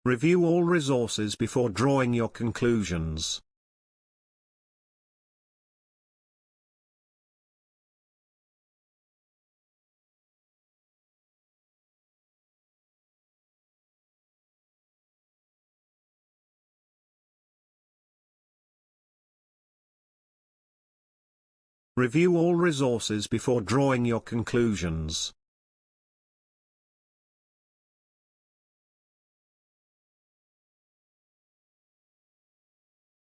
Review all resources before drawing your conclusions. Review all resources before drawing your conclusions.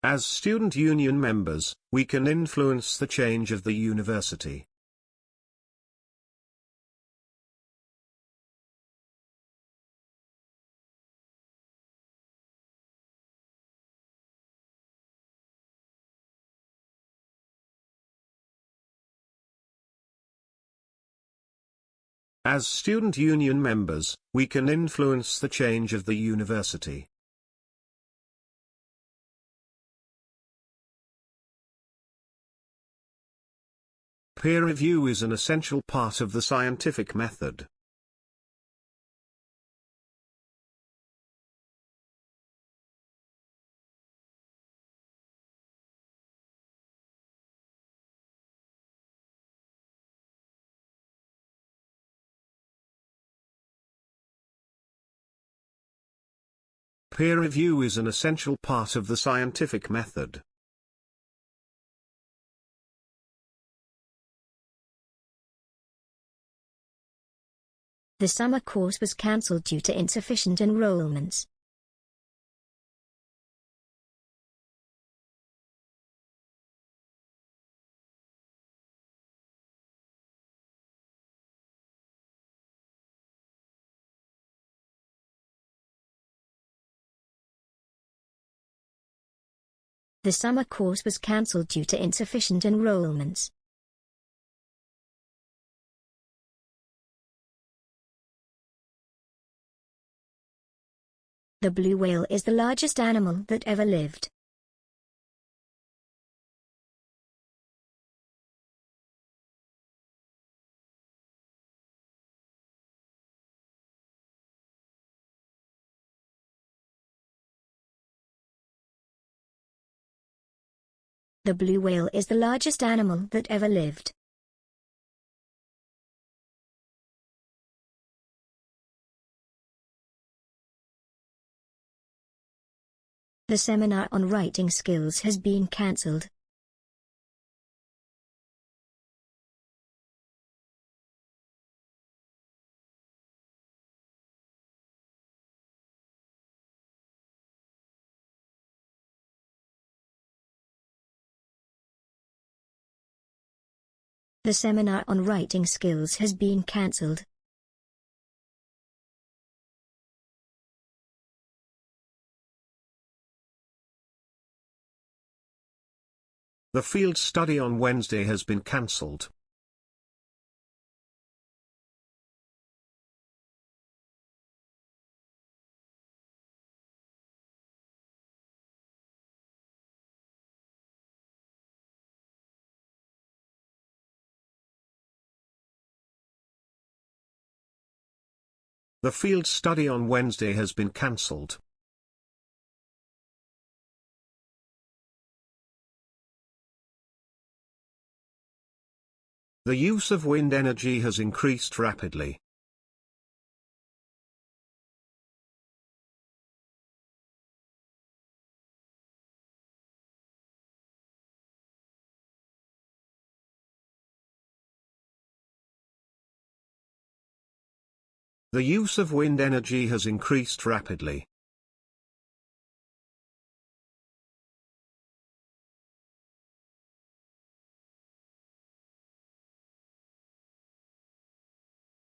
As student union members, we can influence the change of the university. As student union members, we can influence the change of the university. Peer review is an essential part of the scientific method. Peer review is an essential part of the scientific method. The summer course was cancelled due to insufficient enrollments. The summer course was cancelled due to insufficient enrollments. The blue whale is the largest animal that ever lived. The blue whale is the largest animal that ever lived. The seminar on writing skills has been cancelled. The seminar on writing skills has been cancelled. The field study on Wednesday has been cancelled. The field study on Wednesday has been cancelled. The use of wind energy has increased rapidly. The use of wind energy has increased rapidly.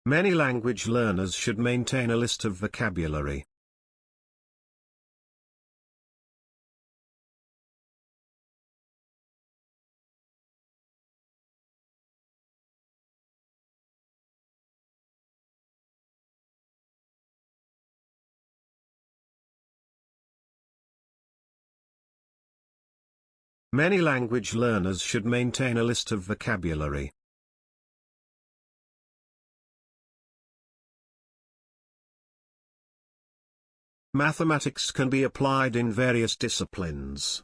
Many language learners should maintain a list of vocabulary. Many language learners should maintain a list of vocabulary. Mathematics can be applied in various disciplines.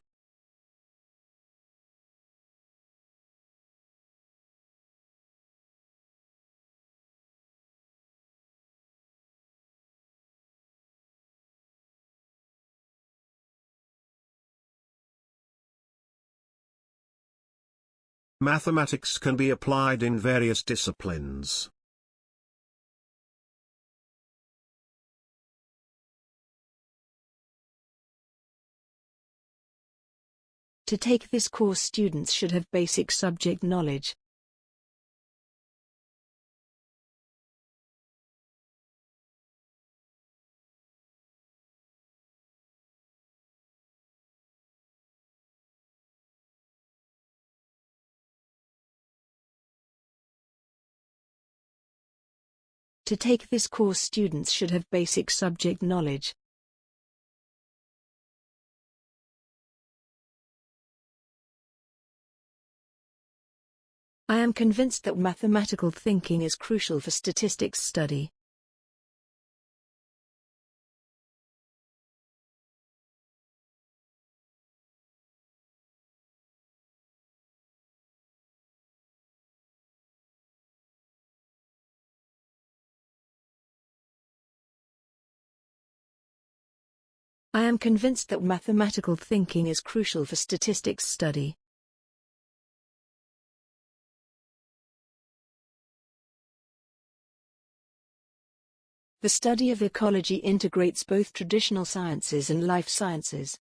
Mathematics can be applied in various disciplines. To take this course, students should have basic subject knowledge. To take this course, students should have basic subject knowledge. I am convinced that mathematical thinking is crucial for statistics study. I am convinced that mathematical thinking is crucial for statistics study. The study of ecology integrates both traditional sciences and life sciences.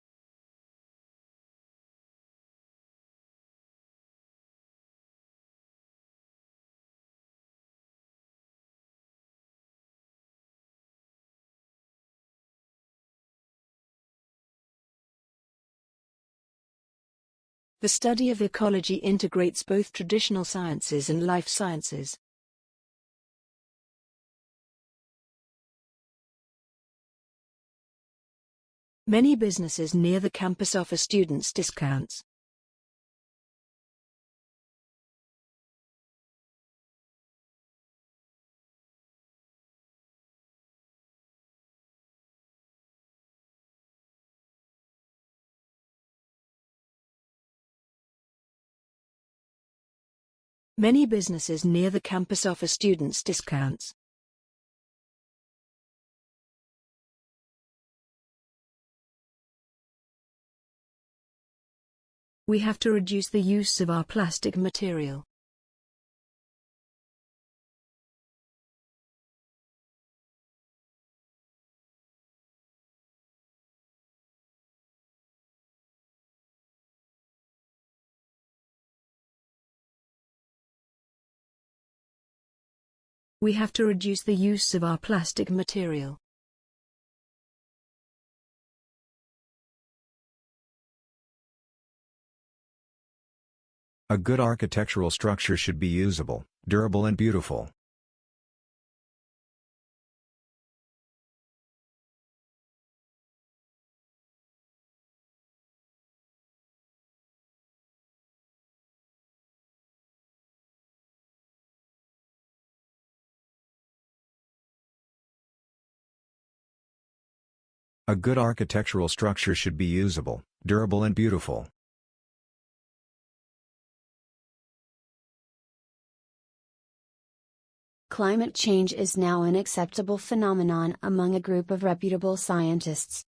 The study of ecology integrates both traditional sciences and life sciences. Many businesses near the campus offer students discounts. Many businesses near the campus offer students discounts. We have to reduce the use of our plastic material. We have to reduce the use of our plastic material. A good architectural structure should be usable, durable and beautiful. A good architectural structure should be usable, durable and beautiful. Climate change is now an acceptable phenomenon among a group of reputable scientists.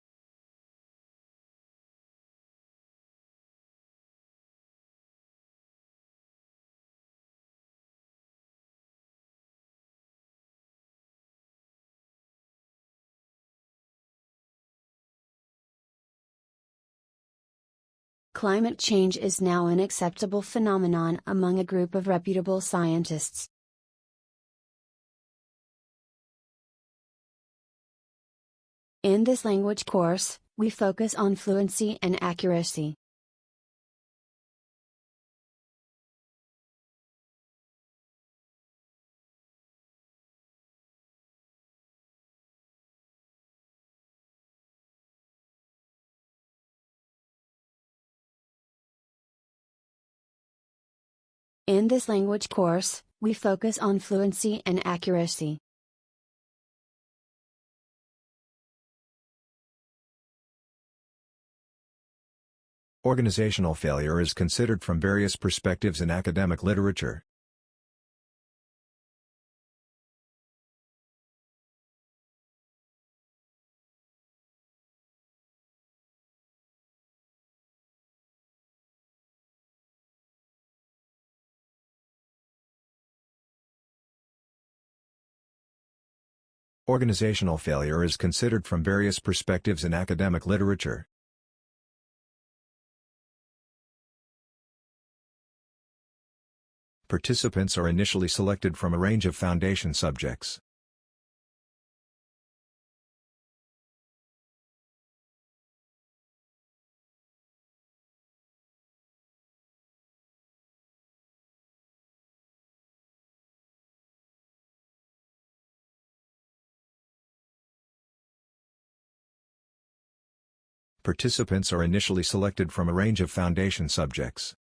Climate change is now an acceptable phenomenon among a group of reputable scientists. In this language course, we focus on fluency and accuracy. In this language course, we focus on fluency and accuracy. Organizational failure is considered from various perspectives in academic literature. Organizational failure is considered from various perspectives in academic literature. Participants are initially selected from a range of foundation subjects. Participants are initially selected from a range of foundation subjects.